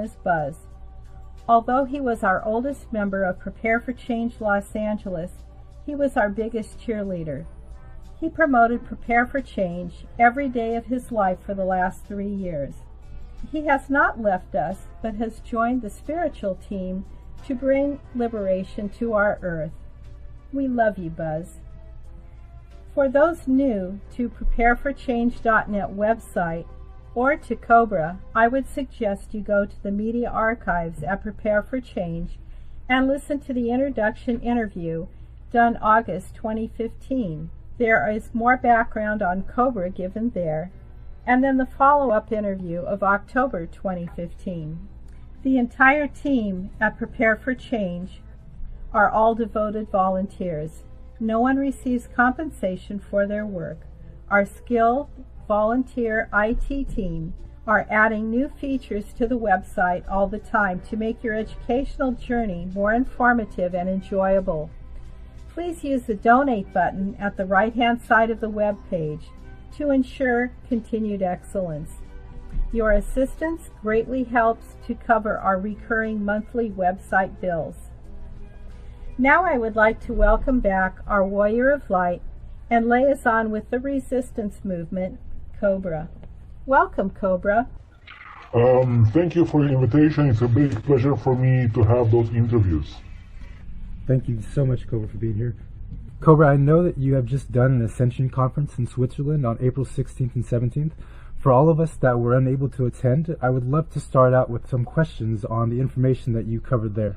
is Buzz. Although he was our oldest member of Prepare for Change Los Angeles, he was our biggest cheerleader. He promoted Prepare for Change every day of his life for the last 3 years. He has not left us, but has joined the spiritual team to bring liberation to our earth. We love you, Buzz. For those new to prepareforchange.net website or to Cobra, I would suggest you go to the media archives at Prepare for Change and listen to the introduction interview done August 2015. There is more background on Cobra given there, and then the follow-up interview of October 2015. The entire team at Prepare for Change are all devoted volunteers. No one receives compensation for their work. Our skilled volunteer IT team are adding new features to the website all the time to make your educational journey more informative and enjoyable. Please use the donate button at the right-hand side of the web page to ensure continued excellence. Your assistance greatly helps to cover our recurring monthly website bills. Now I would like to welcome back our Warrior of Light and liaison with the resistance movement, Cobra. Welcome, Cobra. Thank you for the invitation. It's a big pleasure for me to have those interviews. Thank you so much, Cobra, for being here. Cobra, I know that you have just done an Ascension conference in Switzerland on April 16th and 17th. For all of us that were unable to attend, I would love to start out with some questions on the information that you covered there.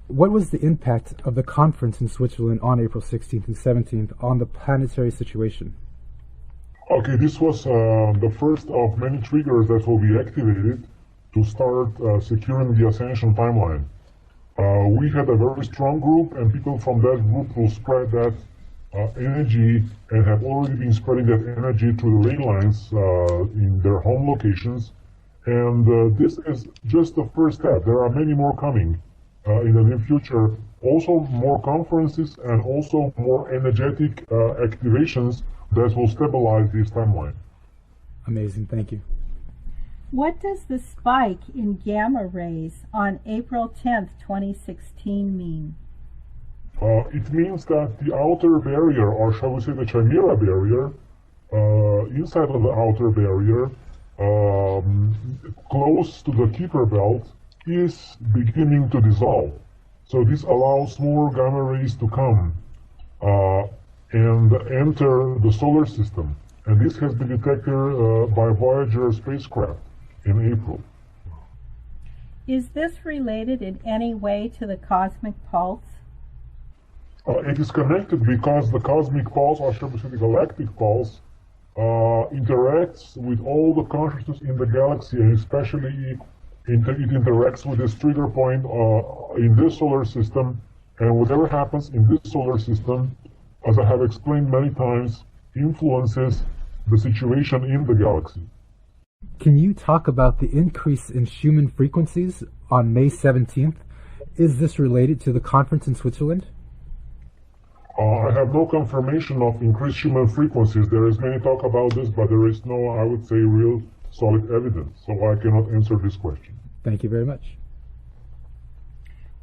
What was the impact of the conference in Switzerland on April 16th and 17th on the planetary situation? Okay, this was the first of many triggers that will be activated to start securing the Ascension timeline. We had a very strong group, and people from that group will spread that energy and have already been spreading that energy through the ley lines in their home locations. And this is just the first step. There are many more coming in the near future. Also more conferences and also more energetic activations that will stabilize this timeline. Amazing, thank you. What does the spike in gamma rays on April 10th, 2016 mean? It means that the outer barrier, or shall we say the Chimera barrier, inside of the outer barrier, close to the Kuiper belt, is beginning to dissolve. So this allows more gamma rays to come and enter the solar system. And this has been detected by Voyager spacecraft in April. Is this related in any way to the cosmic pulse? It is connected because the cosmic pulse, or shall we say the galactic pulse, interacts with all the consciousness in the galaxy, and especially it interacts with this trigger point in this solar system, and whatever happens in this solar system, as I have explained many times, influences the situation in the galaxy. Can you talk about the increase in Schumann frequencies on May 17th? Is this related to the conference in Switzerland? I have no confirmation of increased Schumann frequencies. There is many talk about this, but there is no, I would say, real solid evidence, so I cannot answer this question. Thank you very much.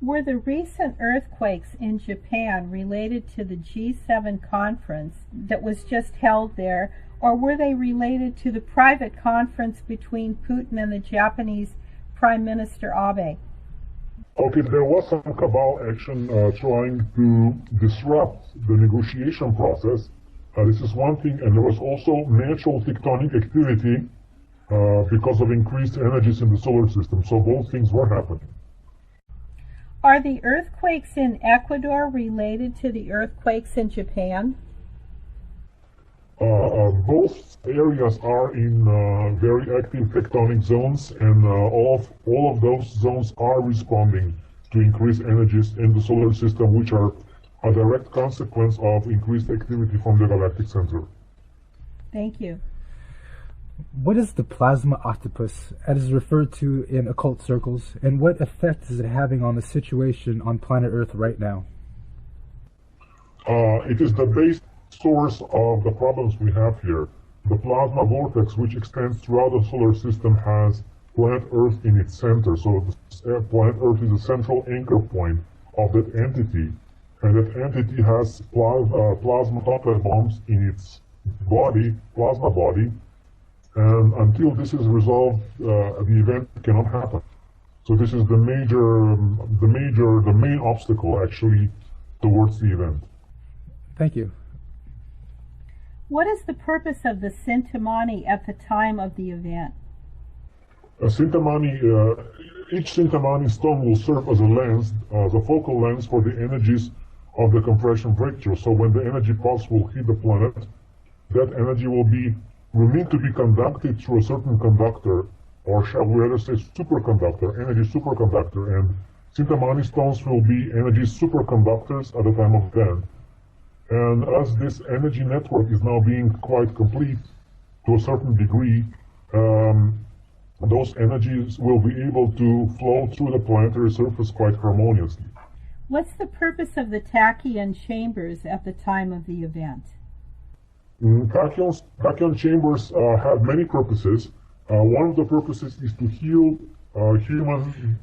Were the recent earthquakes in Japan related to the G7 conference that was just held there, or were they related to the private conference between Putin and the Japanese Prime Minister Abe? Okay, there was some cabal action trying to disrupt the negotiation process. This is one thing, and there was also natural tectonic activity because of increased energies in the solar system. So both things were happening. Are the earthquakes in Ecuador related to the earthquakes in Japan? Both areas are in very active tectonic zones, and all of those zones are responding to increased energies in the solar system, which are a direct consequence of increased activity from the galactic center. Thank you. What is the plasma octopus, as is referred to in occult circles, and what effect is it having on the situation on planet Earth right now? It is the base source of the problems we have here. The plasma vortex, which extends throughout the solar system, has planet Earth in its center. So the planet Earth is the central anchor point of that entity, and that entity has plasma top-level bombs in its body, plasma body, and until this is resolved, the event cannot happen. So this is the main obstacle actually towards the event. Thank you. What is the purpose of the Sintamani at the time of the event? Each Sintamani stone will serve as a lens, as a focal lens for the energies of the compression breakthrough. So when the energy pulse will hit the planet, that energy will need to be conducted through a certain conductor, or shall we rather say superconductor, energy superconductor, and Sintamani stones will be energy superconductors at the time of event. And as this energy network is now being quite complete to a certain degree, those energies will be able to flow through the planetary surface quite harmoniously. What's the purpose of the tachyon chambers at the time of the event? Tachyon chambers have many purposes. One of the purposes is to heal human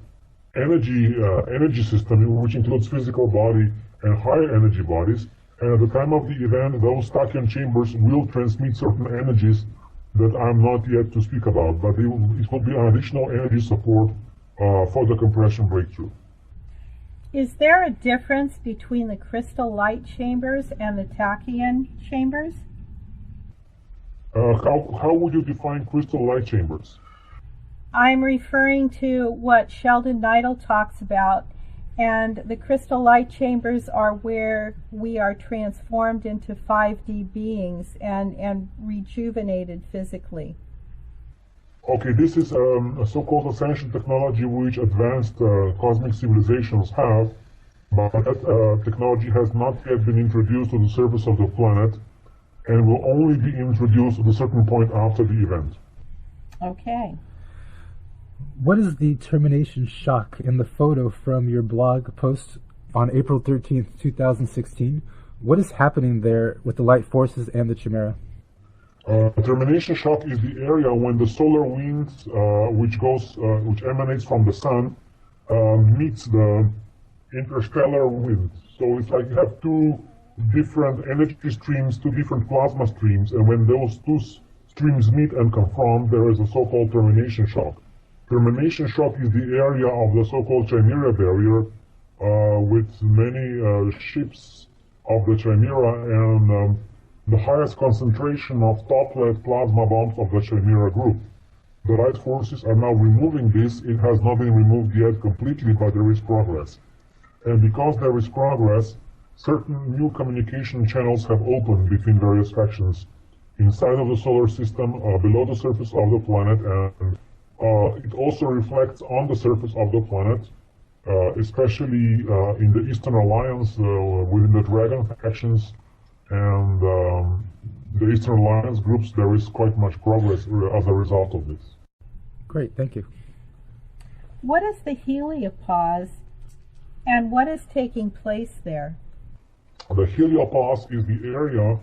energy system, which includes physical body and higher energy bodies. And at the time of the event, those tachyon chambers will transmit certain energies that I'm not yet to speak about, but it will be an additional energy support for the compression breakthrough. Is there a difference between the crystal light chambers and the tachyon chambers? How would you define crystal light chambers? I'm referring to what Sheldon Neidl talks about, and the crystal light chambers are where we are transformed into 5D beings and rejuvenated physically. Okay, this is a so-called ascension technology which advanced cosmic civilizations have, but that technology has not yet been introduced to the surface of the planet and will only be introduced at a certain point after the event. Okay. What is the termination shock in the photo from your blog post on April 13th, 2016? What is happening there with the light forces and the Chimera? Termination shock is the area when the solar wind, which emanates from the sun, meets the interstellar wind. So it's like you have two different energy streams, two different plasma streams, and when those two streams meet and confront, there is a so-called termination shock. Termination shock is the area of the so-called Chimera barrier, with many ships of the Chimera and the highest concentration of top-lead plasma bombs of the Chimera group. The light forces are now removing this. It has not been removed yet completely, but there is progress. And because there is progress, certain new communication channels have opened between various factions inside of the solar system, below the surface of the planet, and it also reflects on the surface of the planet, especially in the Eastern Alliance, within the Dragon factions and the Eastern Alliance groups. There is quite much progress as a result of this. Great, thank you. What is the heliopause and what is taking place there? The heliopause is the area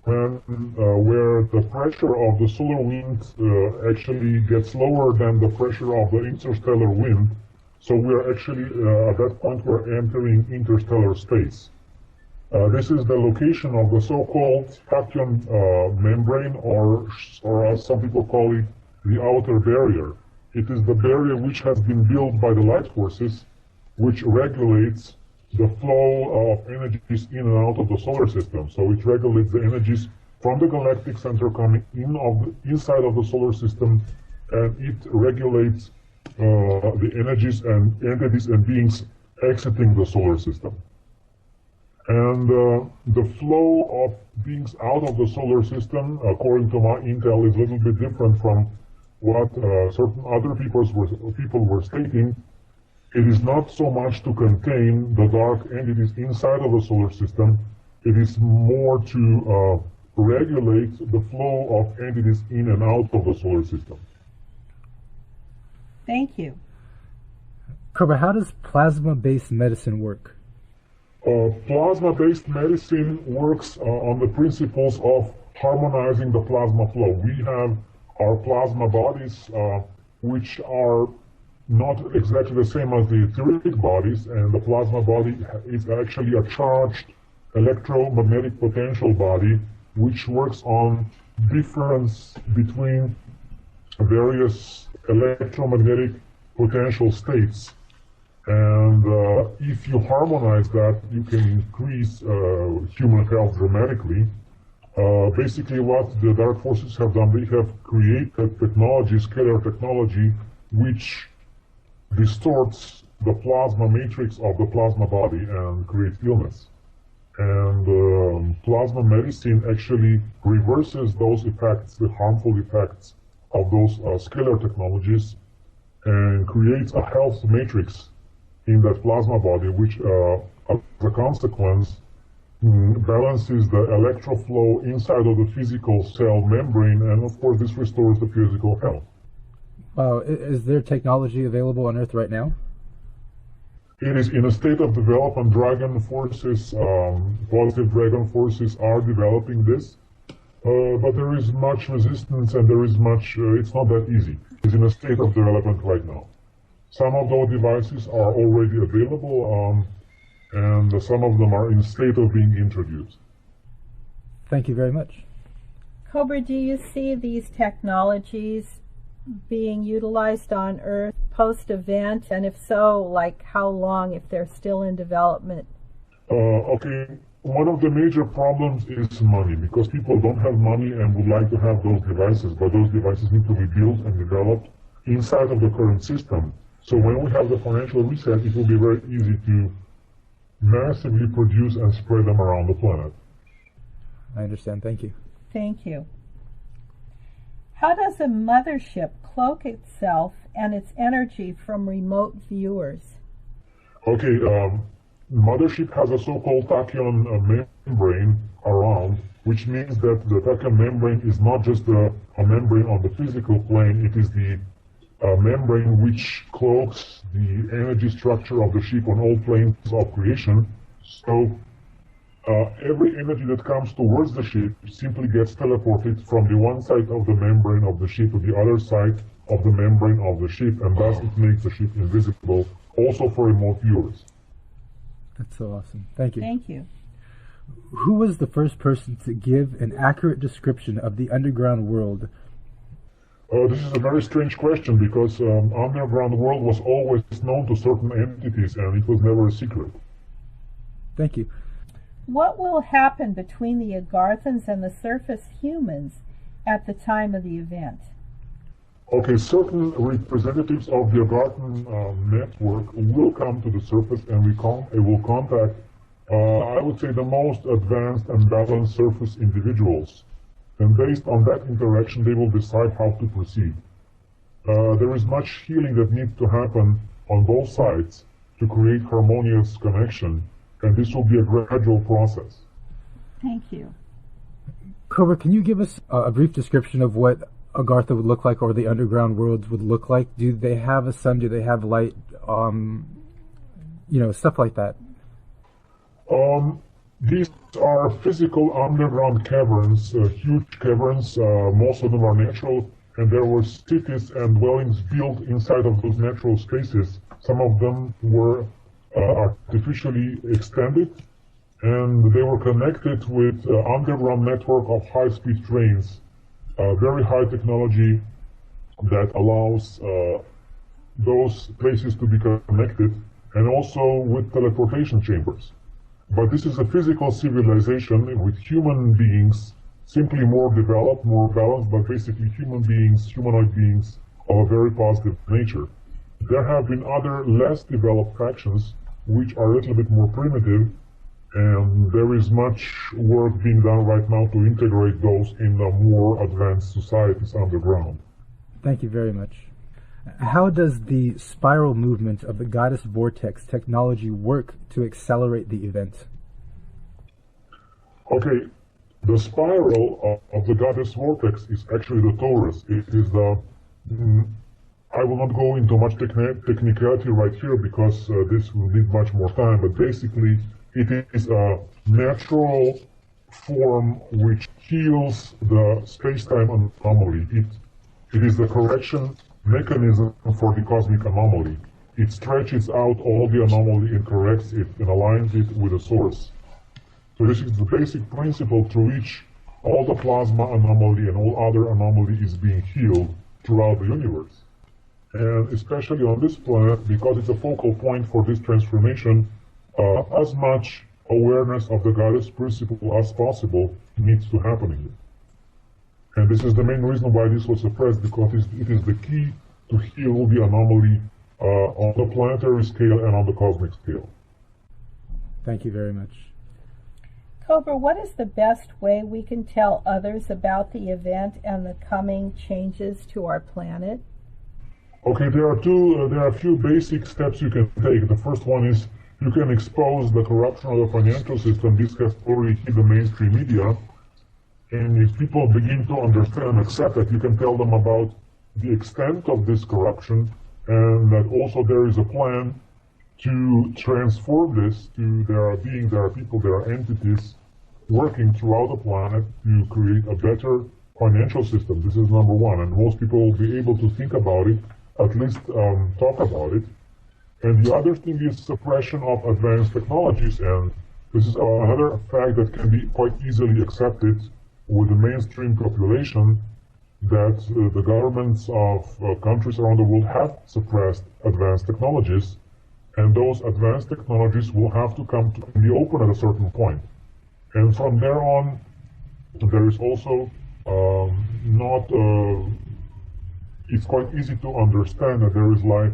where the pressure of the solar wind actually gets lower than the pressure of the interstellar wind. So we are actually, at that point, we're entering interstellar space. This is the location of the so-called tachyon membrane, or as some people call it, the outer barrier. It is the barrier which has been built by the light forces, which regulates the flow of energies in and out of the solar system. So it regulates the energies from the galactic center coming inside of the solar system, and it regulates the energies and entities and beings exiting the solar system. And the flow of beings out of the solar system, according to my intel, is a little bit different from what certain other people were stating. It is not so much to contain the dark entities inside of the solar system. It is more to regulate the flow of entities in and out of the solar system. Thank you. Cobra, how does plasma-based medicine work? Plasma-based medicine works on the principles of harmonizing the plasma flow. We have our plasma bodies which are not exactly the same as the etheric bodies, and the plasma body is actually a charged electromagnetic potential body which works on difference between various electromagnetic potential states. And if you harmonize that, you can increase human health dramatically. Basically, what the dark forces have done, they have created technology, scalar technology, which distorts the plasma matrix of the plasma body and creates illness. And plasma medicine actually reverses those effects, the harmful effects of those scalar technologies, and creates a health matrix in that plasma body, which, as a consequence, balances the electroflow inside of the physical cell membrane, and of course this restores the physical health. Is there technology available on Earth right now? It is in a state of development. Dragon forces, positive dragon forces are developing this, but there is much resistance and there is much, it's not that easy. It's in a state of development right now. Some of those devices are already available, and some of them are in state of being introduced. Thank you very much. Cobra, do you see these technologies being utilized on Earth post-event? And if so, like how long, if they're still in development? Okay, one of the major problems is money, because people don't have money and would like to have those devices, but those devices need to be built and developed inside of the current system. So when we have the financial reset, it will be very easy to massively produce and spread them around the planet. I understand. Thank you. Thank you. How does a mothership cloak itself and its energy from remote viewers? Okay, mothership has a so-called tachyon membrane around, which means that the tachyon membrane is not just a membrane on the physical plane, it is the membrane which cloaks the energy structure of the ship on all planes of creation. So every energy that comes towards the ship simply gets teleported from the one side of the membrane of the ship to the other side of the membrane of the ship, and thus it makes the ship invisible, also for remote viewers. That's so awesome. Thank you. Thank you. Who was the first person to give an accurate description of the underground world? This is a very strange question, because underground world was always known to certain entities and it was never a secret. Thank you. What will happen between the Agarthans and the surface humans at the time of the event? Okay, certain representatives of the Agarthan network will come to the surface and will contact, I would say, the most advanced and balanced surface individuals. And based on that interaction, they will decide how to proceed. There is much healing that needs to happen on both sides to create harmonious connection, and this will be a gradual process. Thank you. Cobra, can you give us a brief description of what Agartha would look like, or the underground worlds would look like? Do they have a sun? Do they have light? Stuff like that. These are physical underground caverns, huge caverns. Most of them are natural, and there were cities and dwellings built inside of those natural spaces. Some of them were artificially extended, and they were connected with underground network of high-speed trains, very high technology that allows those places to be connected, and also with teleportation chambers. But this is a physical civilization with human beings, simply more developed, more balanced, but basically humanoid beings of a very positive nature. There have been other less developed factions which are a little bit more primitive, and there is much work being done right now to integrate those in the more advanced societies underground. Thank you very much. How does the spiral movement of the Goddess Vortex technology work to accelerate the event? Okay, the spiral of the Goddess Vortex is actually the torus. It is the... I will not go into much technicality right here because this will need much more time, but basically it is a natural form which heals the space-time anomaly. It is the correction mechanism for the cosmic anomaly. It stretches out all the anomaly and corrects it and aligns it with the source. So this is the basic principle through which all the plasma anomaly and all other anomaly is being healed throughout the universe. And especially on this planet, because it's a focal point for this transformation, as much awareness of the goddess principle as possible needs to happen here. And this is the main reason why this was suppressed, because it is the key to heal the anomaly on the planetary scale and on the cosmic scale. Thank you very much. Cobra, what is the best way we can tell others about the event and the coming changes to our planet? Okay, there are a few basic steps you can take. The first one is you can expose the corruption of the financial system. This has already hit the mainstream media. And if people begin to understand and accept it, you can tell them about the extent of this corruption, and that also there is a plan to transform this to there are beings, there are people, there are entities working throughout the planet to create a better financial system. This is number one, and most people will be able to think about it, at least talk about it. And the other thing is suppression of advanced technologies, and this is another fact that can be quite easily accepted with the mainstream population, that the governments of countries around the world have suppressed advanced technologies, and those advanced technologies will have to come to the open at a certain point. And from there on, there is also it's quite easy to understand that there is life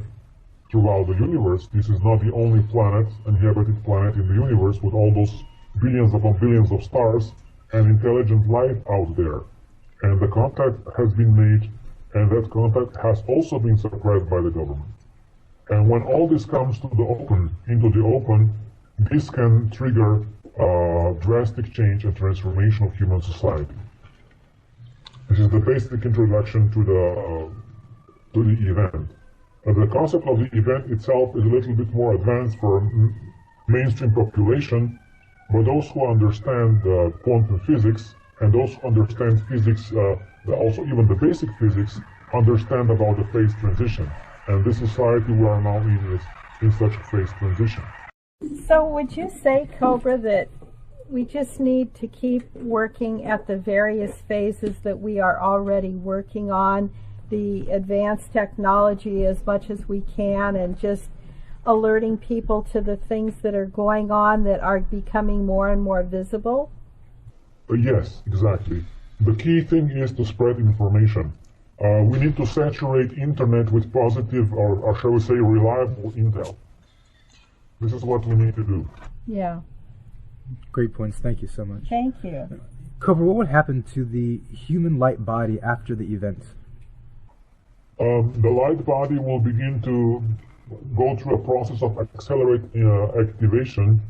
throughout the universe. This is not the only planet, inhabited planet in the universe, with all those billions upon billions of stars and intelligent life out there. And the contact has been made, and that contact has also been suppressed by the government. And when all this comes to the open, into the open, this can trigger drastic change and transformation of human society. This is the basic introduction to the event. The concept of the event itself is a little bit more advanced for mainstream population, but those who understand quantum physics and those who understand physics, also even the basic physics, understand about the phase transition. And this society we are now in is in such a phase transition. So would you say, Cobra, that we just need to keep working at the various phases that we are already working on, the advanced technology as much as we can, and just alerting people to the things that are going on that are becoming more and more visible? Yes, exactly. The key thing is to spread information. We need to saturate internet with positive, or shall we say, reliable intel. This is what we need to do. Yeah. Great points. Thank you so much. Thank you. Cobra, what would happen to the human light body after the event? The light body will begin to go through a process of accelerate activation,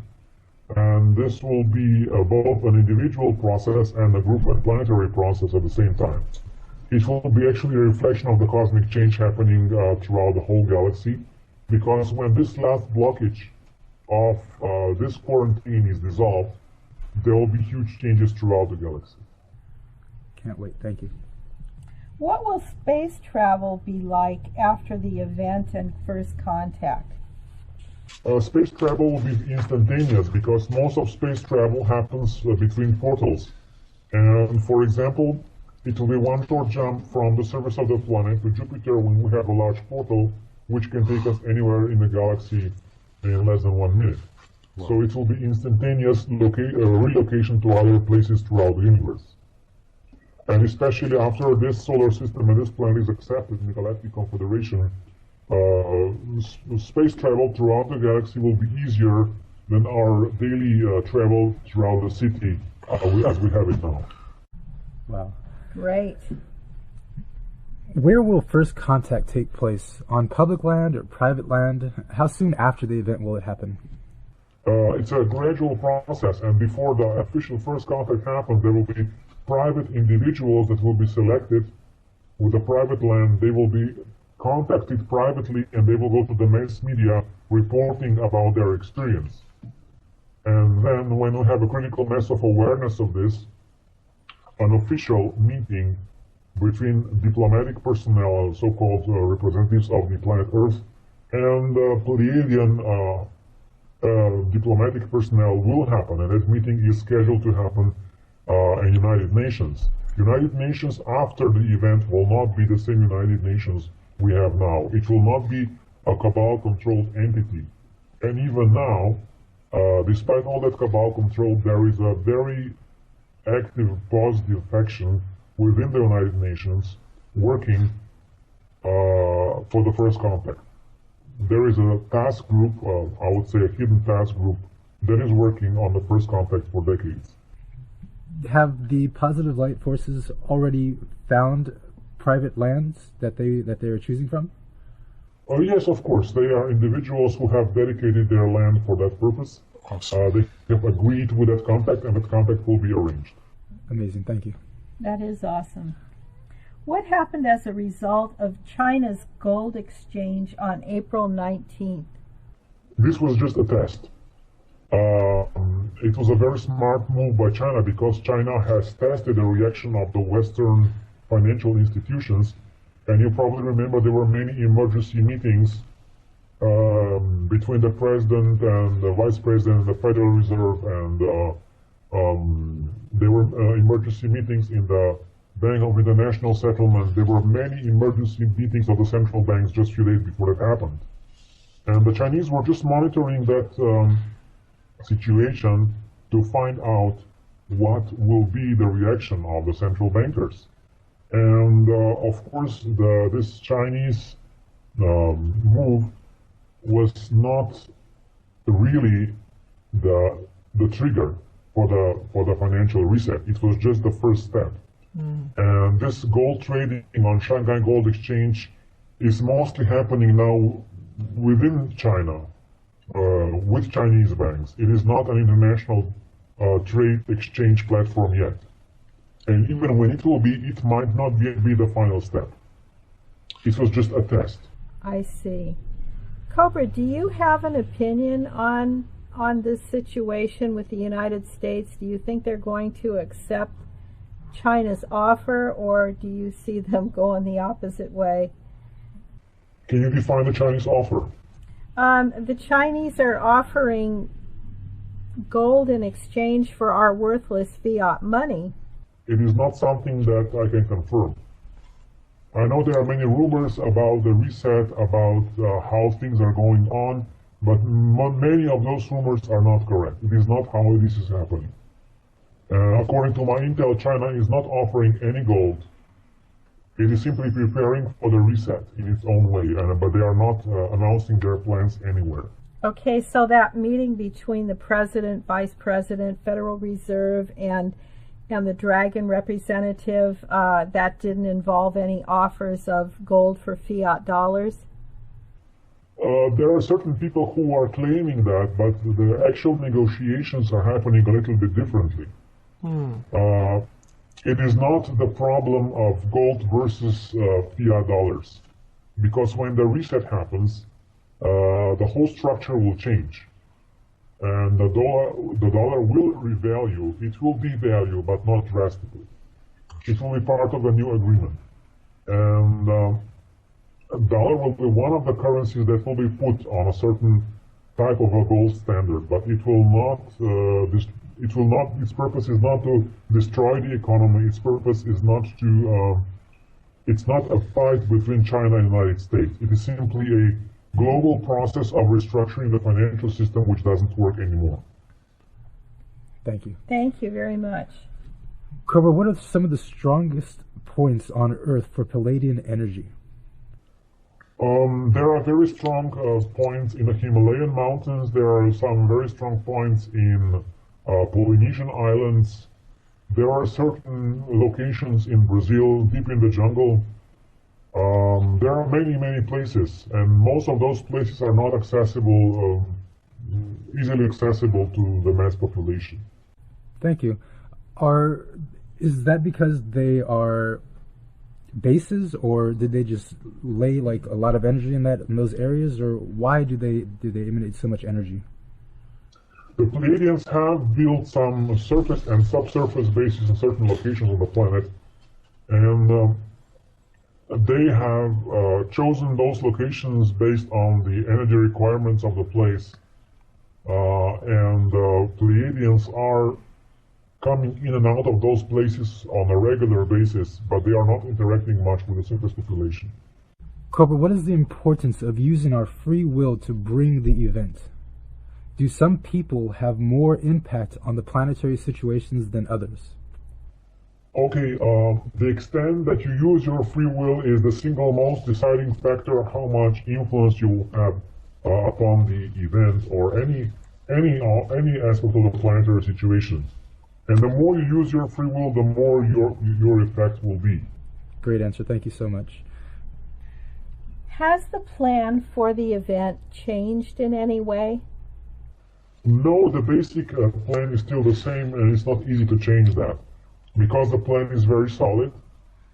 and this will be both an individual process and a group and planetary process at the same time. It will be actually a reflection of the cosmic change happening throughout the whole galaxy, because when this last blockage of this quarantine is dissolved, there will be huge changes throughout the galaxy. Can't wait. Thank you. What will space travel be like after the event and first contact? Space travel will be instantaneous, because most of space travel happens between portals. And for example, it will be one short jump from the surface of the planet to Jupiter when we have a large portal which can take us anywhere in the galaxy in less than 1 minute. Wow. So it will be instantaneous relocation to other places throughout the universe. And especially after this solar system and this planet is accepted in the Galactic Confederation, space travel throughout the galaxy will be easier than our daily travel throughout the city as we have it now. Wow. Great. Where will first contact take place? On public land or private land? How soon after the event will it happen? It's a gradual process, and before the official first contact happens, there will be private individuals that will be selected with a private land. They will be contacted privately, and they will go to the mass media reporting about their experience. And then when we have a critical mass of awareness of this, an official meeting between diplomatic personnel, so-called representatives of the planet Earth, and Pleiadian diplomatic personnel will happen, and that meeting is scheduled to happen in United Nations. United Nations after the event will not be the same United Nations we have now. It will not be a cabal-controlled entity. And even now, despite all that cabal control, there is a very active, positive faction within the United Nations working for the first contact. There is a task group, I would say a hidden task group, that is working on the first contact for decades. Have the positive light forces already found private lands that they are choosing from? Yes, of course. They are individuals who have dedicated their land for that purpose. They have agreed with that contact, and that contact will be arranged. Amazing, thank you. That is awesome. What happened as a result of China's gold exchange on April 19th? This was just a test. It was a very smart move by China because China has tested the reaction of the Western financial institutions, and you probably remember there were many emergency meetings between the president and the vice president and the Federal Reserve, and there were emergency meetings in the Bank of International Settlement. There were many emergency meetings of the central banks just a few days before that happened. And the Chinese were just monitoring that situation to find out what will be the reaction of the central bankers. And of course, this Chinese move was not really the trigger for the financial reset. It was just the first step. And this gold trading on Shanghai Gold Exchange is mostly happening now within China, with Chinese banks. It is not an international trade exchange platform yet. And even when it will be, it might not be the final step. It was just a test. I see. Cobra, do you have an opinion on this situation with the United States? Do you think they're going to accept China's offer, or do you see them going the opposite way? Can you define the Chinese offer? The Chinese are offering gold in exchange for our worthless fiat money. It is not something that I can confirm. I know there are many rumors about the reset, about how things are going on, but many of those rumors are not correct. It is not how this is happening. According to my intel, China is not offering any gold. It is simply preparing for the reset in its own way, but they are not announcing their plans anywhere. Okay, so that meeting between the president, vice president, Federal Reserve, and the Dragon representative, that didn't involve any offers of gold for fiat dollars? There are certain people who are claiming that, but the actual negotiations are happening a little bit differently. It is not the problem of gold versus fiat dollars, because when the reset happens, the whole structure will change, and the dollar will revalue. It will devalue, but not drastically. It will be part of a new agreement, and dollar will be one of the currencies that will be put on a certain type of a gold standard, but it will not. Its purpose is not to destroy the economy. Its purpose is not to. It's not a fight between China and the United States. It is simply a global process of restructuring the financial system, which doesn't work anymore. Thank you. Thank you very much. Cobra, what are some of the strongest points on Earth for Palladian energy? There are very strong points in the Himalayan mountains. There are some very strong points in Polynesian islands. There are certain locations in Brazil, deep in the jungle. There are many places, and most of those places are not accessible, easily accessible to the mass population. Thank you. Is that because they are bases, or did they just lay like a lot of energy in those areas, or why do they emanate so much energy? The Pleiadians have built some surface and subsurface bases in certain locations on the planet, and they have chosen those locations based on the energy requirements of the place, and Pleiadians are coming in and out of those places on a regular basis, but they are not interacting much with the surface population. Cobra, what is the importance of using our free will to bring the event? Do some people have more impact on the planetary situations than others? Okay, the extent that you use your free will is the single most deciding factor how much influence you will have upon the event or any aspect of the planetary situation. And the more you use your free will, the more your effect will be. Great answer. Thank you so much. Has the plan for the event changed in any way? No, the basic plan is still the same, and it's not easy to change that. Because the plan is very solid,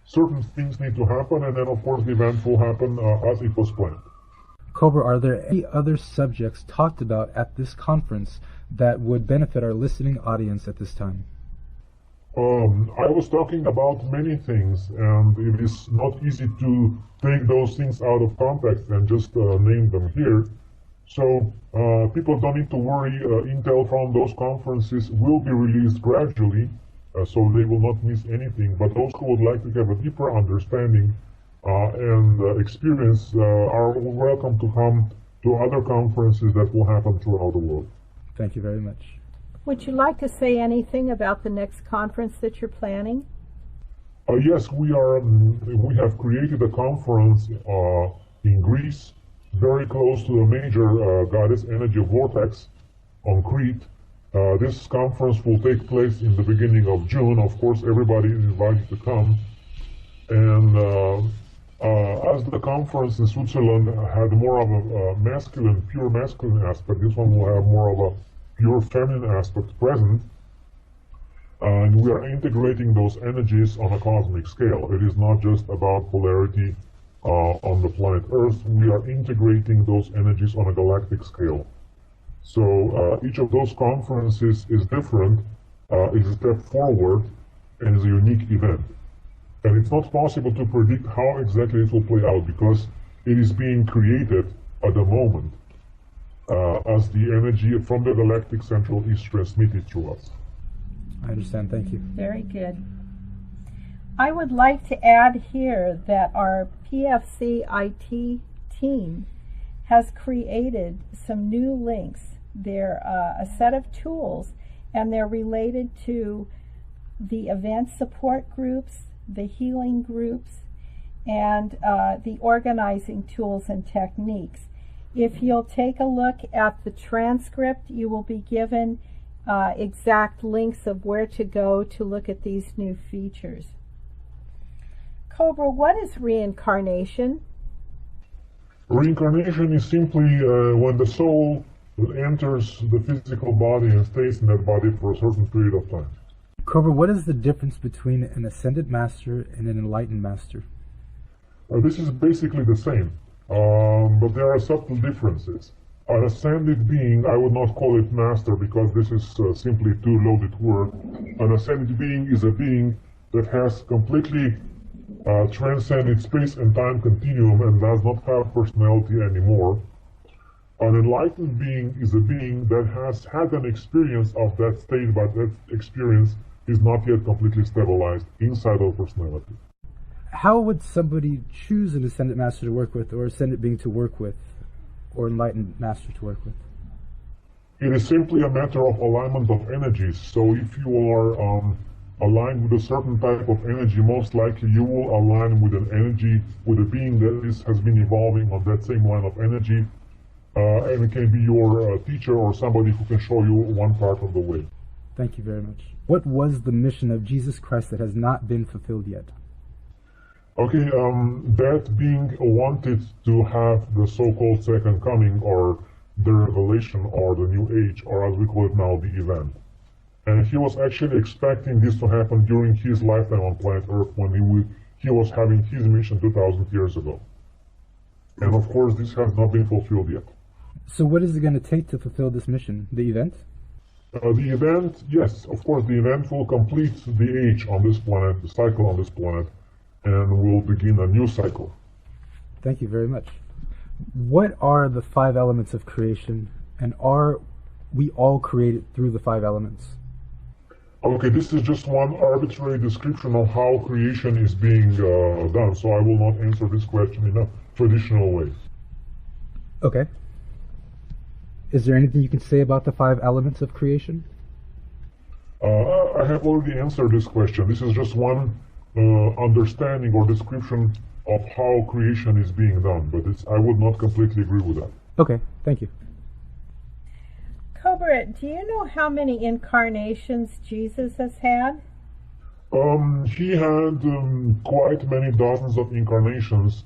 certain things need to happen, and then of course the event will happen as it was planned. Cobra, are there any other subjects talked about at this conference that would benefit our listening audience at this time? I was talking about many things, and it is not easy to take those things out of context and just name them here. So people don't need to worry. Intel from those conferences will be released gradually, so they will not miss anything. But those who would like to have a deeper understanding and experience are welcome to come to other conferences that will happen throughout the world. Thank you very much. Would you like to say anything about the next conference that you're planning? Yes, we have created a conference in Greece, very close to the major goddess energy vortex on Crete. This conference will take place in the beginning of June. Of course, everybody is invited to come. And as the conference in Switzerland had more of a pure masculine aspect, this one will have more of a pure feminine aspect present. And we are integrating those energies on a cosmic scale. It is not just about polarity on the planet Earth. We are integrating those energies on a galactic scale. So each of those conferences is different, is a step forward, and is a unique event. And it's not possible to predict how exactly it will play out because it is being created at the moment as the energy from the galactic central is transmitted to us. I understand. Thank you. Very good. I would like to add here that our PFC IT team has created some new links. They're a set of tools, and they're related to the event support groups, the healing groups, and the organizing tools and techniques. If you'll take a look at the transcript, you will be given exact links of where to go to look at these new features. Cobra, what is reincarnation? Reincarnation is simply when the soul enters the physical body and stays in that body for a certain period of time. Cobra, what is the difference between an ascended master and an enlightened master? This is basically the same, but there are subtle differences. An ascended being, I would not call it master because this is simply too loaded word. An ascended being is a being that has completely transcended space and time continuum and does not have personality anymore. An enlightened being is a being that has had an experience of that state, but that experience is not yet completely stabilized inside of personality. How would somebody choose an ascended master to work with, or ascended being to work with, or enlightened master to work with? It is simply a matter of alignment of energies. So if you are aligned with a certain type of energy, most likely you will align with an energy, with a being that has been evolving on that same line of energy. And it can be your teacher or somebody who can show you one part of the way. Thank you very much. What was the mission of Jesus Christ that has not been fulfilled yet? Okay, that being wanted to have the so-called second coming, or the revelation, or the new age, or as we call it now, the event. And he was actually expecting this to happen during his lifetime on planet Earth when he was having his mission 2,000 years ago. And of course, this has not been fulfilled yet. So what is it going to take to fulfill this mission? The event? The event, yes, of course, the event will complete the age on this planet, the cycle on this planet, and we'll begin a new cycle. Thank you very much. What are the 5 elements of creation, and are we all created through the 5 elements? Okay, this is just one arbitrary description of how creation is being done, so I will not answer this question in a traditional way. Okay. Is there anything you can say about the 5 elements of creation? I have already answered this question. This is just one understanding or description of how creation is being done, but I would not completely agree with that. Okay, thank you. Cobra, do you know how many incarnations Jesus has had? He had quite many dozens of incarnations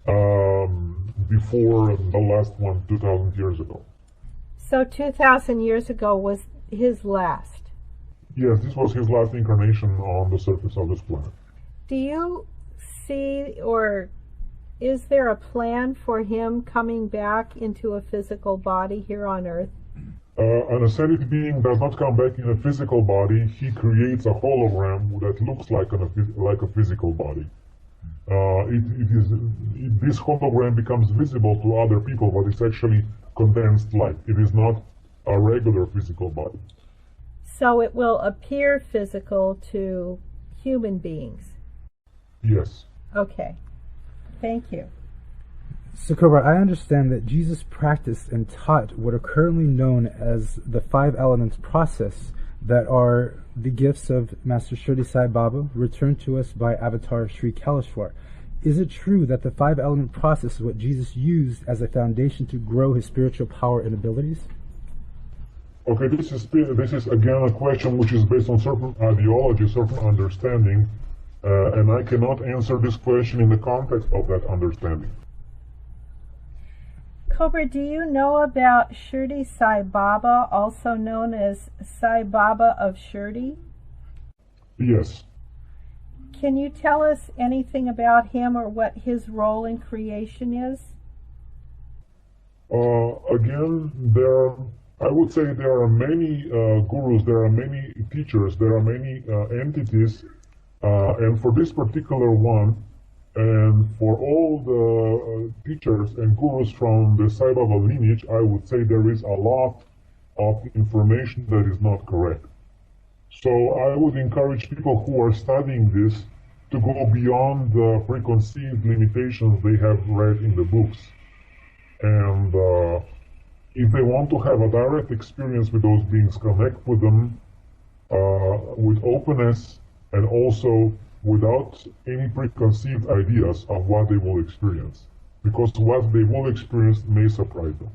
before the last one 2,000 years ago. So 2,000 years ago was his last. Yes, this was his last incarnation on the surface of this planet. Do you see, or is there a plan for him coming back into a physical body here on Earth? An ascended being does not come back in a physical body. He creates a hologram that looks like a physical body. This hologram becomes visible to other people, but it's actually condensed light. It is not a regular physical body. So it will appear physical to human beings? Yes. Okay. Thank you. So, Cobra, I understand that Jesus practiced and taught what are currently known as the 5 elements process, that are the gifts of Master Shirdi Sai Baba, returned to us by Avatar Sri Kaleshwar. Is it true that the 5 element process is what Jesus used as a foundation to grow his spiritual power and abilities? Okay, this is again a question which is based on certain ideology, certain understanding, and I cannot answer this question in the context of that understanding. Cobra, do you know about Shirdi Sai Baba, also known as Sai Baba of Shirdi? Yes. Can you tell us anything about him or what his role in creation is? Again, I would say there are many gurus, there are many teachers, there are many entities, and for this particular one, and for all the teachers and gurus from the Sai Baba lineage, I would say there is a lot of information that is not correct. So I would encourage people who are studying this to go beyond the preconceived limitations they have read in the books. And if they want to have a direct experience with those beings, connect with them with openness and also without any preconceived ideas of what they will experience, because what they will experience may surprise them.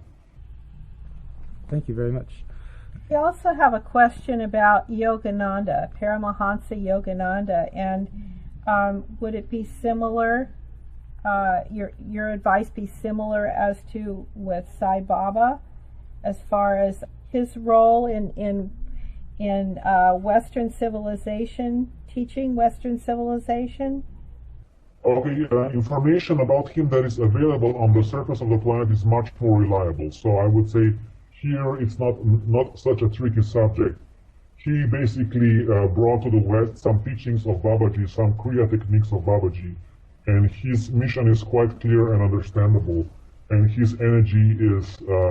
Thank you very much. We also have a question about Yogananda, Paramahansa Yogananda, and would it be similar, your advice be similar as to with Sai Baba, as far as his role in Western civilization, teaching Western civilization? Okay, information about him that is available on the surface of the planet is much more reliable. So I would say here it's not such a tricky subject. He basically brought to the West some teachings of Babaji, some Kriya techniques of Babaji, and his mission is quite clear and understandable, and his energy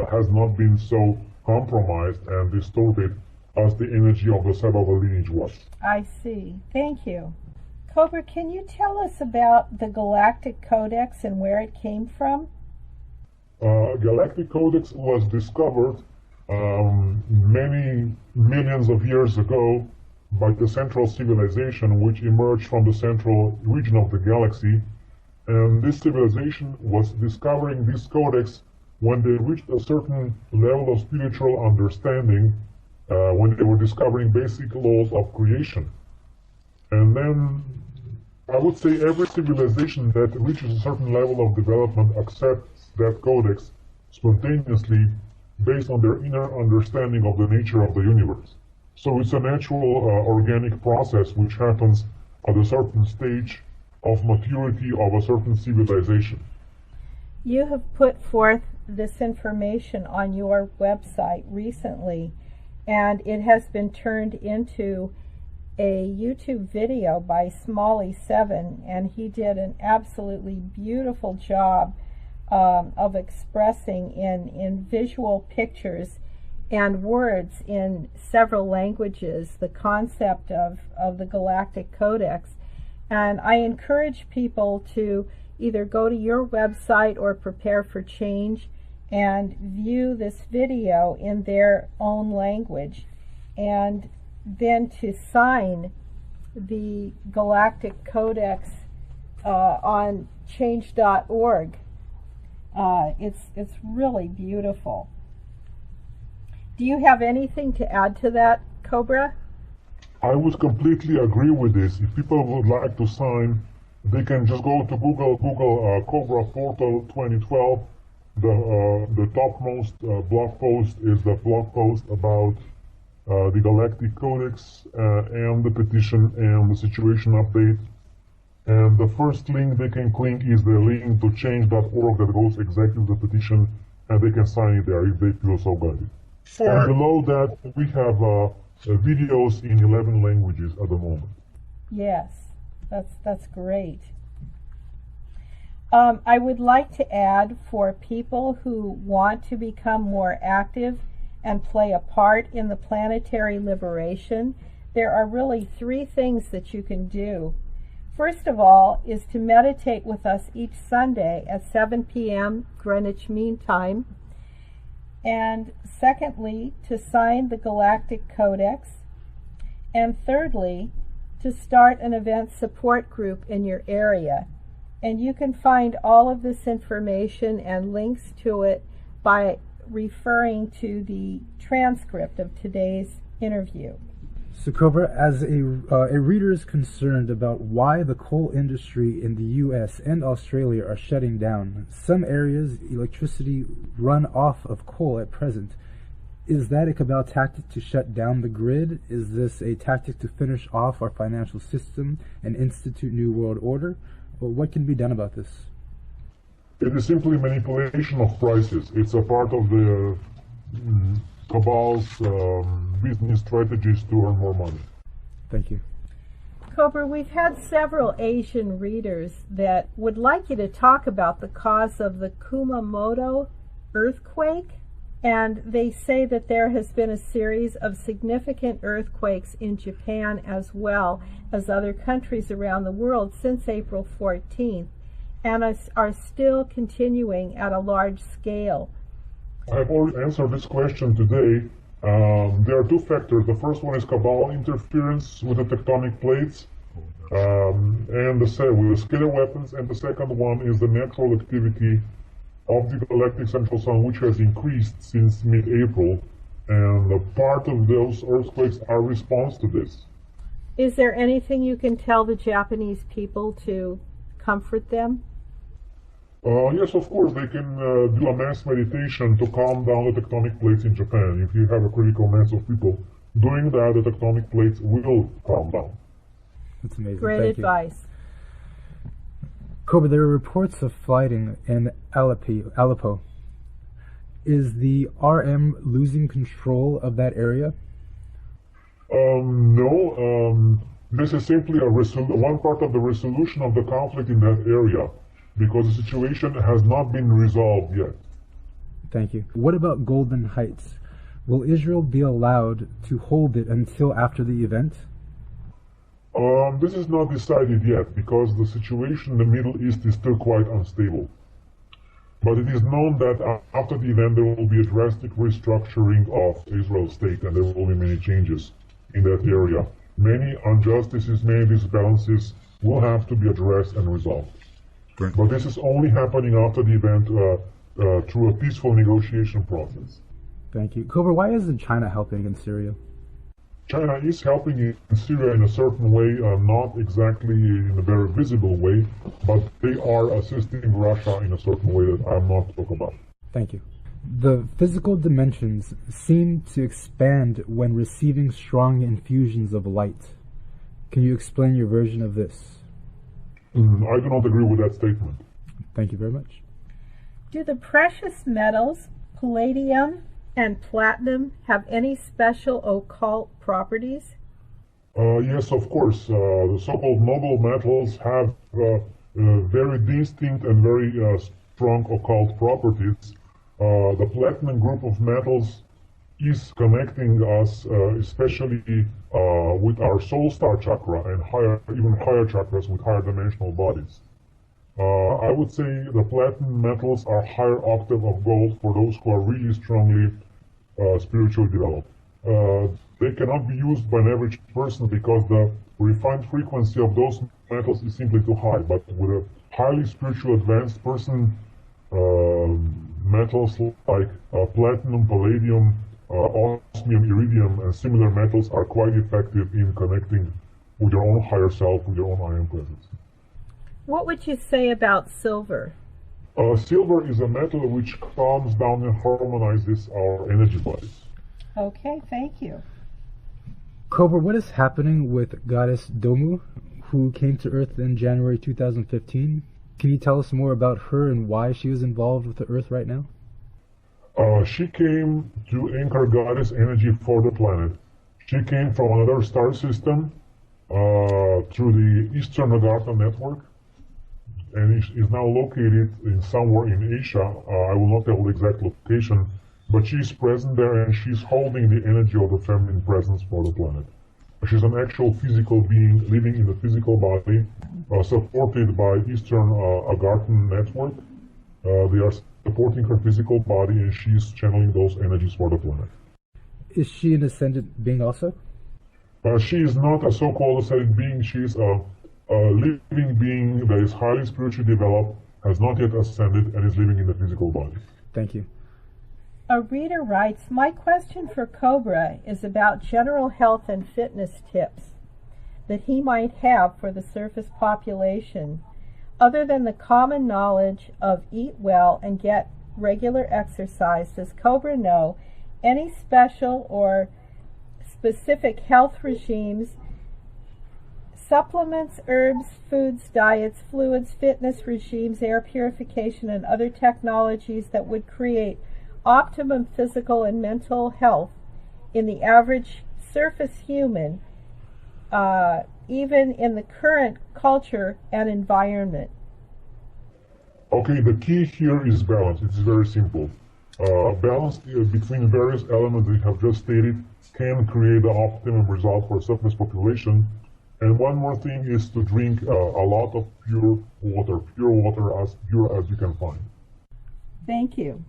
has not been so compromised and distorted as the energy of the Sai Baba lineage was. I see. Thank you. Cobra, can you tell us about the Galactic Codex and where it came from? Galactic Codex was discovered many millions of years ago by the Central Civilization, which emerged from the central region of the galaxy. And this civilization was discovering this codex when they reached a certain level of spiritual understanding, when they were discovering basic laws of creation. And then I would say every civilization that reaches a certain level of development accepts that codex spontaneously based on their inner understanding of the nature of the universe. So it's a natural organic process which happens at a certain stage of maturity of a certain civilization. You have put forth this information on your website recently, and it has been turned into a YouTube video by Smalley7, and he did an absolutely beautiful job of expressing in visual pictures and words in several languages the concept of the Galactic Codex. And I encourage people to either go to your website or Prepare for Change and view this video in their own language, and then to sign the Galactic Codex on change.org. It's really beautiful. Do you have anything to add to that, Cobra? I would completely agree with this. If people would like to sign, they can just go to Google Cobra Portal 2012. The topmost blog post is the blog post about the Galactic Codex and the petition and the situation update. And the first link they can click is the link to change.org that goes exactly to the petition, and they can sign it there if they feel so guided. And below that, we have videos in 11 languages at the moment. Yes, that's great. I would like to add, for people who want to become more active and play a part in the planetary liberation, there are really 3 things that you can do. First of all is to meditate with us each Sunday at 7 p.m. Greenwich Mean Time. And secondly, to sign the Galactic Codex. And thirdly, to start an event support group in your area. And you can find all of this information and links to it by referring to the transcript of today's interview. So Cobra, as a reader is concerned about why the coal industry in the U.S. and Australia are shutting down, some areas electricity run off of coal at present. Is that a cabal tactic to shut down the grid? Is this a tactic to finish off our financial system and institute New World Order? Well, what can be done about this? It is simply manipulation of prices. It's a part of the cabal's business strategies to earn more money. Thank you. Cobra, we've had several Asian readers that would like you to talk about the cause of the Kumamoto earthquake, and they say that there has been a series of significant earthquakes in Japan as well as other countries around the world since April 14th, and are still continuing at a large scale. I've already answered this question today. There are 2 factors. The first one is cabal interference with the tectonic plates and with the scalar weapons, and the second one is the natural activity of the galactic central sun, which has increased since mid-April, and a part of those earthquakes are response to this. Is there anything you can tell the Japanese people to comfort them? Yes, of course, they can do a mass meditation to calm down the tectonic plates in Japan. If you have a critical mass of people doing that, the tectonic plates will calm down. That's amazing. Great Thank advice. You. Cobra, there are reports of fighting in Aleppo. Is the RM losing control of that area? No. This is simply one part of the resolution of the conflict in that area, because the situation has not been resolved yet. Thank you. What about Golden Heights? Will Israel be allowed to hold it until after the event? This is not decided yet, because the situation in the Middle East is still quite unstable. But it is known that after the event there will be a drastic restructuring of Israel's state, and there will be many changes in that area. Many injustices, many disbalances will have to be addressed and resolved. But this is only happening after the event through a peaceful negotiation process. Thank you. Cobra, why isn't China helping in Syria? China is helping in Syria in a certain way, not exactly in a very visible way, but they are assisting Russia in a certain way that I'm not talking about. Thank you. The physical dimensions seem to expand when receiving strong infusions of light. Can you explain your version of this? I do not agree with that statement. Thank you very much. Do the precious metals, palladium and platinum, have any special occult properties? Yes, of course. The so-called noble metals have very distinct and very strong occult properties. The platinum group of metals is connecting us, especially with our soul star chakra and higher, even higher chakras with higher dimensional bodies. I would say the platinum metals are higher octave of gold for those who are really strongly spiritually developed. They cannot be used by an average person because the refined frequency of those metals is simply too high. But with a highly spiritual advanced person, metals like platinum, palladium, osmium, iridium, and similar metals are quite effective in connecting with your own higher self, with your own I am presence. What would you say about silver? Silver is a metal which calms down and harmonizes our energy bodies. Okay, thank you. Cobra, what is happening with Goddess Domu, who came to Earth in January 2015? Can you tell us more about her and why she is involved with the Earth right now? She came to anchor goddess energy for the planet. She came from another star system through the Eastern Agartha network, and is now located in somewhere in Asia. I will not tell the exact location, but she's present there and she's holding the energy of the feminine presence for the planet. She's an actual physical being living in the physical body, supported by Eastern Agarthan network. They are supporting her physical body and she's channeling those energies for the planet. Is she an ascendant being also? She is not a so-called ascended being. She is a living being that is highly spiritually developed, has not yet ascended, and is living in the physical body. Thank you. A reader writes, my question for Cobra is about general health and fitness tips that he might have for the surface population, other than the common knowledge of eat well and get regular exercise. Does Cobra know any special or specific health regimes, supplements, herbs, foods, diets, fluids, fitness regimes, air purification, and other technologies that would create optimum physical and mental health in the average surface human, even in the current culture and environment? Okay, the key here is balance. It's very simple. Balance between various elements that you have just stated can create the optimum result for a surface population. And one more thing is to drink a lot of pure water as pure as you can find. Thank you.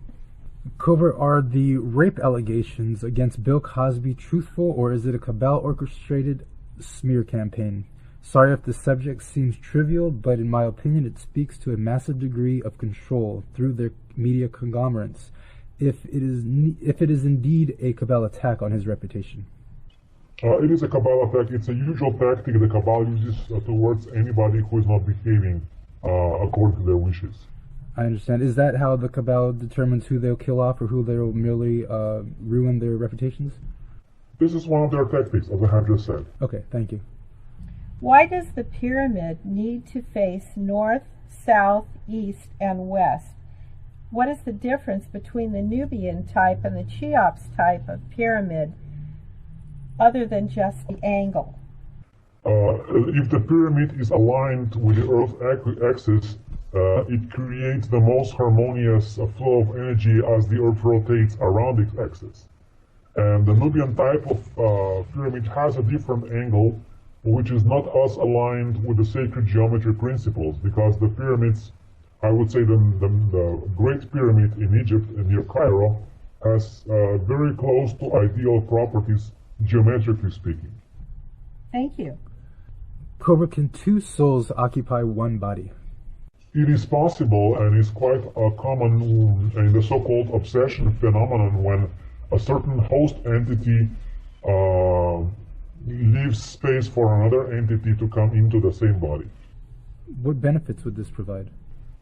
Cobra, are the rape allegations against Bill Cosby truthful, or is it a cabal-orchestrated smear campaign? Sorry if the subject seems trivial, but in my opinion it speaks to a massive degree of control through their media conglomerates, if it is indeed a cabal attack on his reputation. It is a cabal attack. It's a usual tactic the cabal uses towards anybody who is not behaving according to their wishes. I understand. Is that how the cabal determines who they'll kill off or who they'll merely ruin their reputations? This is one of their tactics, as I have just said. Okay, thank you. Why does the pyramid need to face north, south, east, and west? What is the difference between the Nubian type and the Cheops type of pyramid, other than just the angle? If the pyramid is aligned with the Earth axis, it creates the most harmonious flow of energy as the Earth rotates around its axis. And the Nubian type of pyramid has a different angle, which is not as aligned with the sacred geometry principles, because the pyramids, I would say the Great Pyramid in Egypt near Cairo, has very close to ideal properties, geometrically speaking. Thank you. Cobra, can two souls occupy one body? It is possible, and is quite common in the so-called obsession phenomenon, when a certain host entity leaves space for another entity to come into the same body. What benefits would this provide?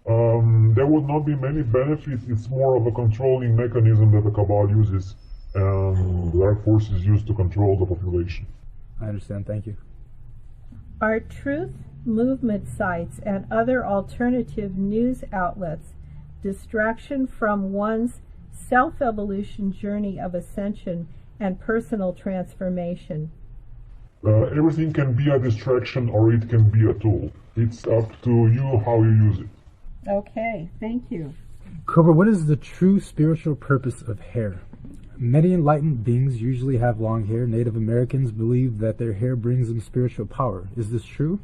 There would not be many benefits. It's more of a controlling mechanism that the cabal uses, and their forces used to control the population. I understand. Thank you. Are truth movement sites and other alternative news outlets distraction from one's self-evolution journey of ascension and personal transformation? Everything can be a distraction or it can be a tool. It's up to you how you use it. Okay, thank you. Cobra, what is the true spiritual purpose of hair? Many enlightened beings usually have long hair. Native Americans believe that their hair brings them spiritual power. Is this true?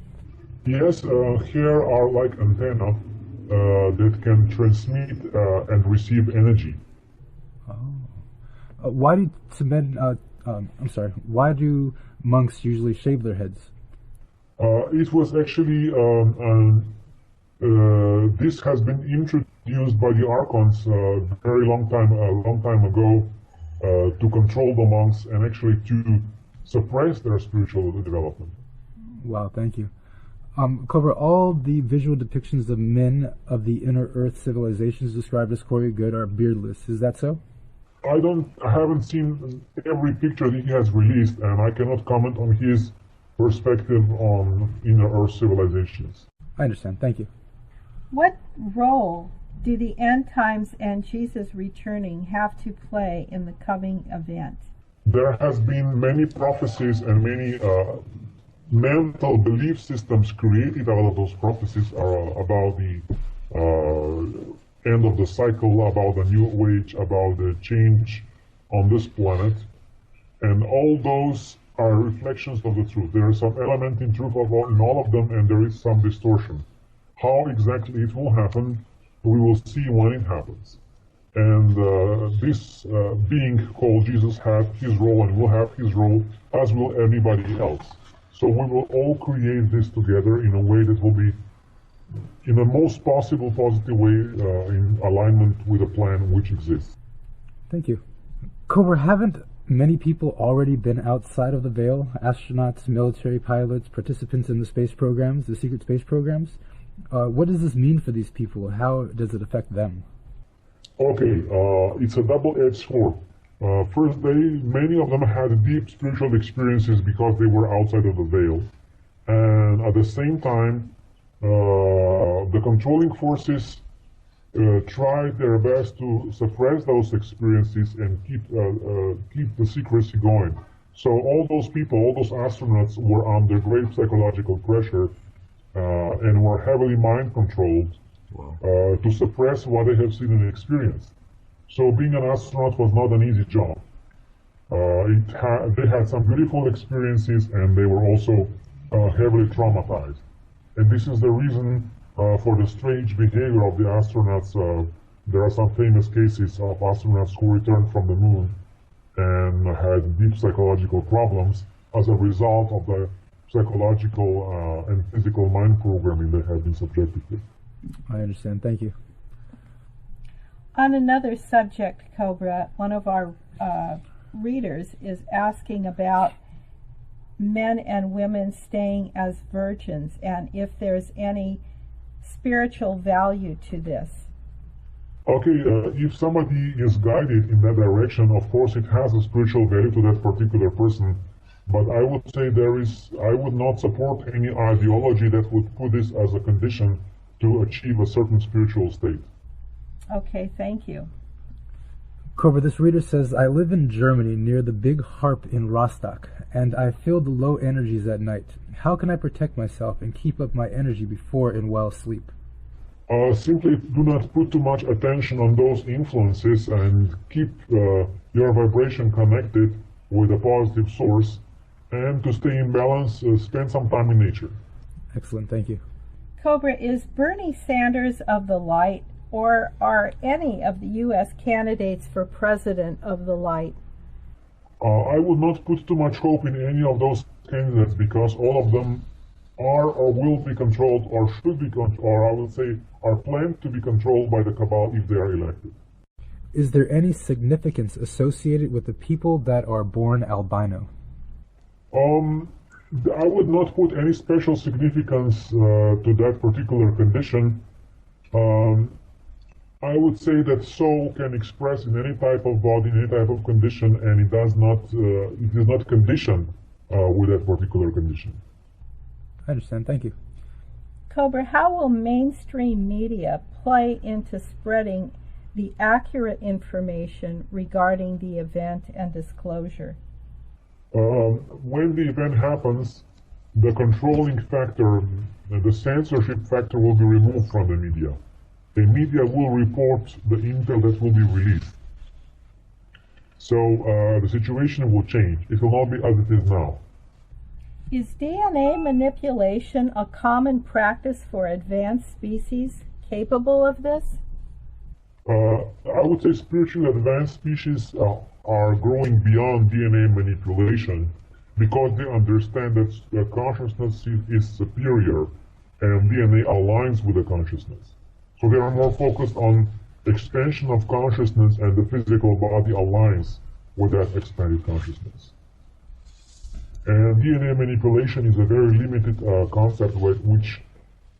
Yes, hair are like antenna that can transmit and receive energy. Why do why do monks usually shave their heads? It was actually this has been introduced by the archons very long time ago to control the monks and actually to suppress their spiritual development. Wow, thank you. Cobra, all the visual depictions of men of the inner earth civilizations described as Korea good are beardless. Is that so? I haven't seen every picture that he has released, and I cannot comment on his perspective on inner earth civilizations. I understand. Thank you. What role do the end times and Jesus returning have to play in the coming event? There has been many prophecies and many mental belief systems created out of those prophecies are about the end of the cycle, about the new age, about the change on this planet, and all those are reflections of the truth. There is some element in truth in all of them, and there is some distortion. How exactly it will happen, we will see when it happens. And this being called Jesus had his role and will have his role, as will anybody else. So we will all create this together in a way that will be in the most possible positive way in alignment with a plan which exists. Thank you. Cobra, haven't many people already been outside of the veil? Astronauts, military pilots, participants in the space programs, the secret space programs? What does this mean for these people? How does it affect them? Okay, it's a double-edged sword. First, many of them had deep spiritual experiences because they were outside of the veil. And at the same time, the controlling forces tried their best to suppress those experiences and keep the secrecy going. So all those people, all those astronauts were under great psychological pressure and were heavily mind controlled to suppress what they have seen and experienced. So being an astronaut was not an easy job. They had some beautiful experiences and they were also heavily traumatized. And this is the reason for the strange behavior of the astronauts. There are some famous cases of astronauts who returned from the moon and had deep psychological problems as a result of the psychological and physical mind programming they have been subjected to. I understand. Thank you. On another subject, Cobra, one of our readers is asking about men and women staying as virgins and if there's any spiritual value to this. Okay, if somebody is guided in that direction, of course it has a spiritual value to that particular person. But I would say I would not support any ideology that would put this as a condition to achieve a certain spiritual state. Okay, thank you. Cobra, this reader says, I live in Germany near the Big Harp in Rostock, and I feel the low energies at night. How can I protect myself and keep up my energy before and while asleep? Simply do not put too much attention on those influences and keep your vibration connected with a positive source. And to stay in balance, spend some time in nature. Excellent, thank you. Cobra, is Bernie Sanders of the light, or are any of the U.S. candidates for president of the light? I would not put too much hope in any of those candidates because all of them are or will be controlled or should be controlled, or I would say are planned to be controlled by the cabal if they are elected. Is there any significance associated with the people that are born albino? I would not put any special significance to that particular condition. I would say that soul can express in any type of body, in any type of condition, and it is not conditioned with that particular condition. I understand. Thank you. Cobra, how will mainstream media play into spreading the accurate information regarding the event and disclosure? When the event happens, the controlling factor, the censorship factor will be removed from the media. The media will report the intel that will be released. So the situation will change. It will not be as it is now. Is DNA manipulation a common practice for advanced species capable of this? I would say spiritually advanced species are growing beyond DNA manipulation because they understand that consciousness is superior and DNA aligns with the consciousness. So they are more focused on expansion of consciousness, and the physical body aligns with that expanded consciousness. And DNA manipulation is a very limited concept which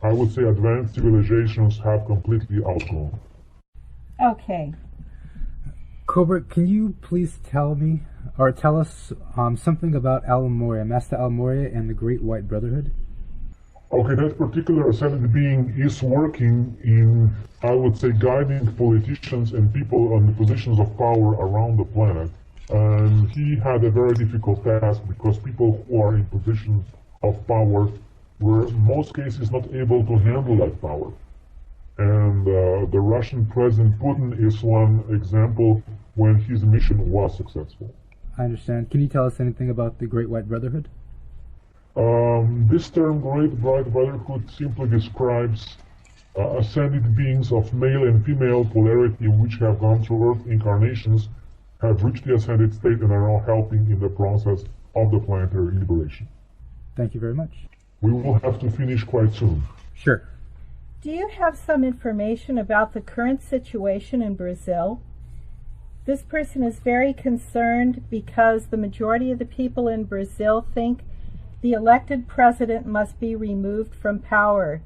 I would say advanced civilizations have completely outgrown. Okay. Cobra, can you please tell us something about Al Moria, Master Al Moria, and the Great White Brotherhood? Okay, that particular ascended being is working in, I would say, guiding politicians and people on the positions of power around the planet. And he had a very difficult task because people who are in positions of power were in most cases not able to handle that power. And the Russian President Putin is one example when his mission was successful. I understand. Can you tell us anything about the Great White Brotherhood? This term, Great White Brotherhood, simply describes ascended beings of male and female polarity which have gone through Earth incarnations, have reached the ascended state, and are now helping in the process of the planetary liberation. Thank you very much. We will have to finish quite soon. Sure. Do you have some information about the current situation in Brazil? This person is very concerned because the majority of the people in Brazil think the elected president must be removed from power.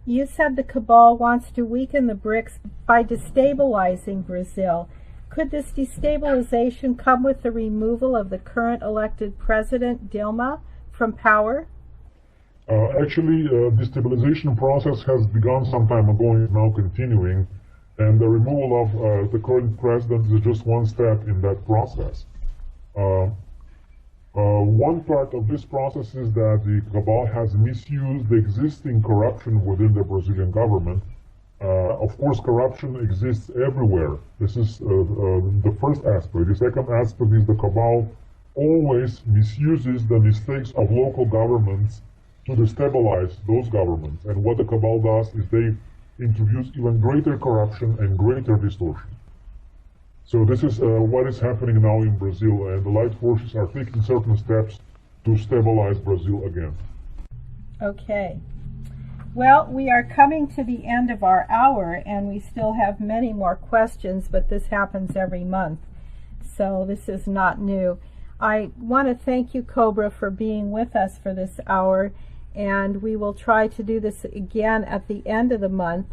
You said the cabal wants to weaken the BRICS by destabilizing Brazil. Could this destabilization come with the removal of the current elected president, Dilma, from power? Actually, the destabilization process has begun some time ago and is now continuing, and the removal of the current president is just one step in that process. One part of this process is that the cabal has misused the existing corruption within the Brazilian government. Of course, corruption exists everywhere. This is the first aspect. The second aspect is the cabal always misuses the mistakes of local governments to destabilize those governments. And what the cabal does is they introduce even greater corruption and greater distortion. So this is what is happening now in Brazil, and the light forces are taking certain steps to stabilize Brazil again. Okay. Well, we are coming to the end of our hour, and we still have many more questions, but this happens every month, so this is not new. I want to thank you, Cobra, for being with us for this hour, and we will try to do this again at the end of the month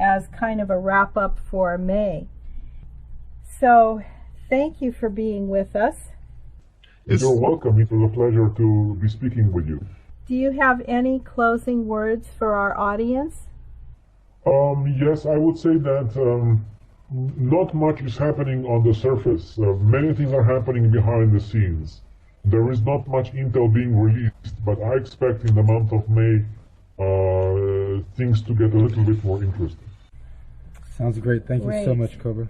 as kind of a wrap-up for May. So, thank you for being with us. You're welcome. It was a pleasure to be speaking with you. Do you have any closing words for our audience? Yes, I would say that not much is happening on the surface. Many things are happening behind the scenes. There is not much intel being released, but I expect in the month of May things to get a little bit more interesting. Sounds great. Thank you so much, Cobra.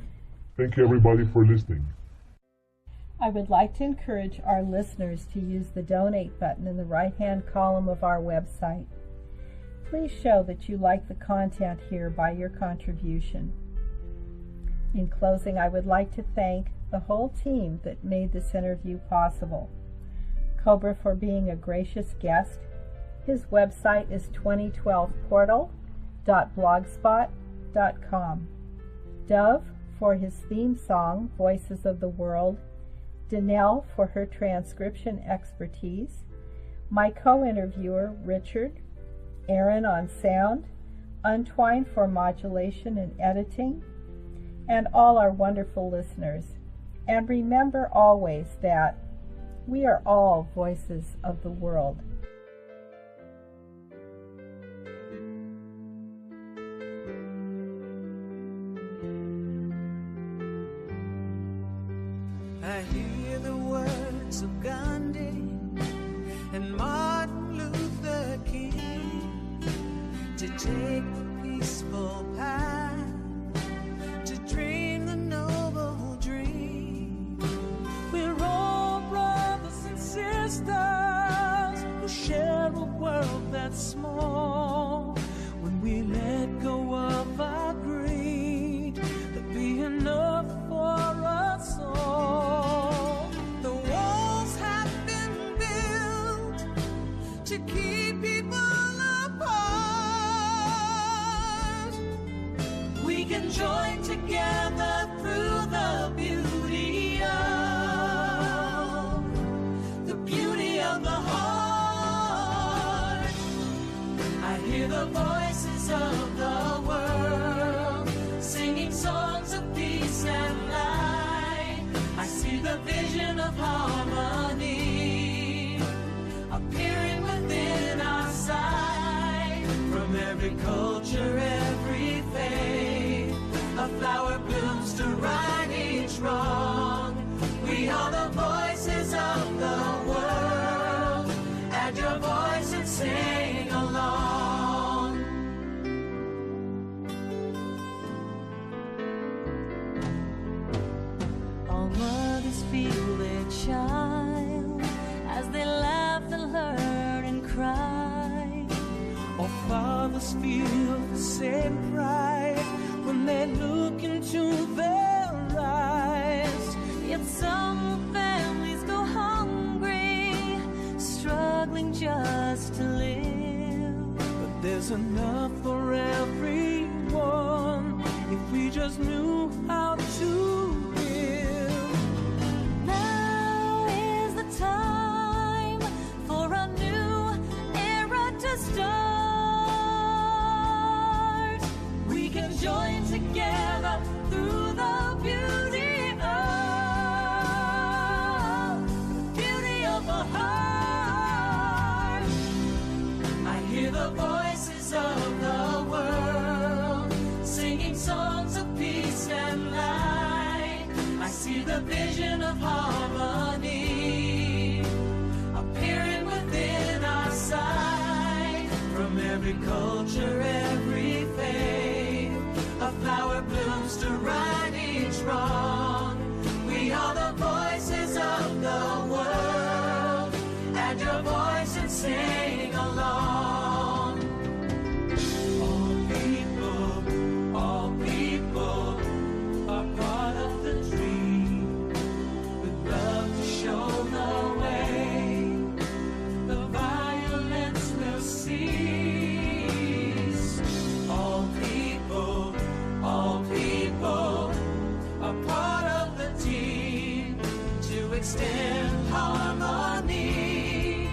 Thank you, everybody, for listening. I would like to encourage our listeners to use the donate button in the right-hand column of our website. Please show that you like the content here by your contribution. In closing, I would like to thank the whole team that made this interview possible. Cobra for being a gracious guest. His website is 2012portal.blogspot.com. Dove for his theme song, Voices of the World. Danelle for her transcription expertise. My co-interviewer, Richard. Aaron on sound. Untwine for modulation and editing. And all our wonderful listeners. And remember always that we are all voices of the world. I hear the words of Gandhi and Martin Luther King, to take the peaceful path, to dream the noble dream. We're all brothers and sisters who share a world that's small. When we let go of our greed, there'll be enough for us all. The walls have been built to keep people apart. We can join together through the beauty of the heart. I hear the voices of the world singing songs of peace and light. I see the vision of harmony appearing within our sight. From every culture, every faith, a flower blooms to right each wrong. We are the voices of the world. Add your voice and sing along. All mothers feel their child as they laugh and learn and cry. All fathers feel the same pride when they look into their eyes. Yet some families go hungry, struggling just to live. But there's enough for everyone if we just knew how to give. Now is the time for a new era to start. We can join together through the beauty of the heart. I hear the voices of the world singing songs of peace and light. I see the vision of harmony appearing within our sight. From every culture, every faith, a flower blooms to right each wrong. We are the voices of the world. Add your voice and sing along. All people are part of the dream. With love to show the way, the violence will cease. All people are part of the team to extend harmony,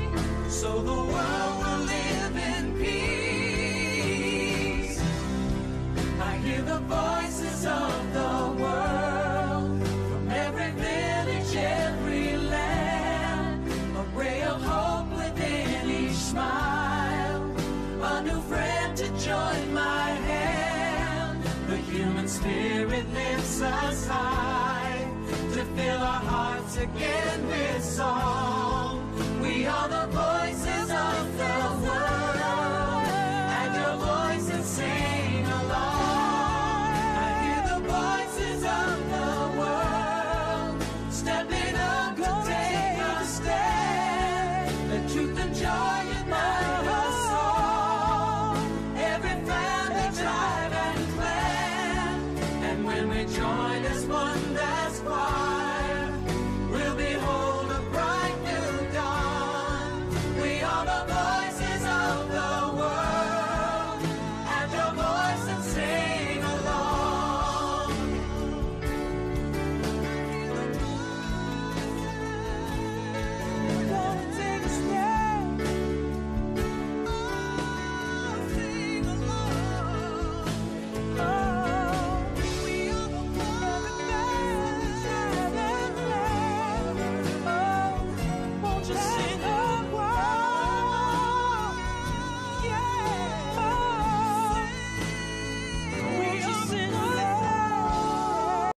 so the world will live in peace. I hear the voices of the world from every village, every land, a ray of hope within each smile, a new friend to join my hand. The human spirit lifts us high to fill our hearts again with song.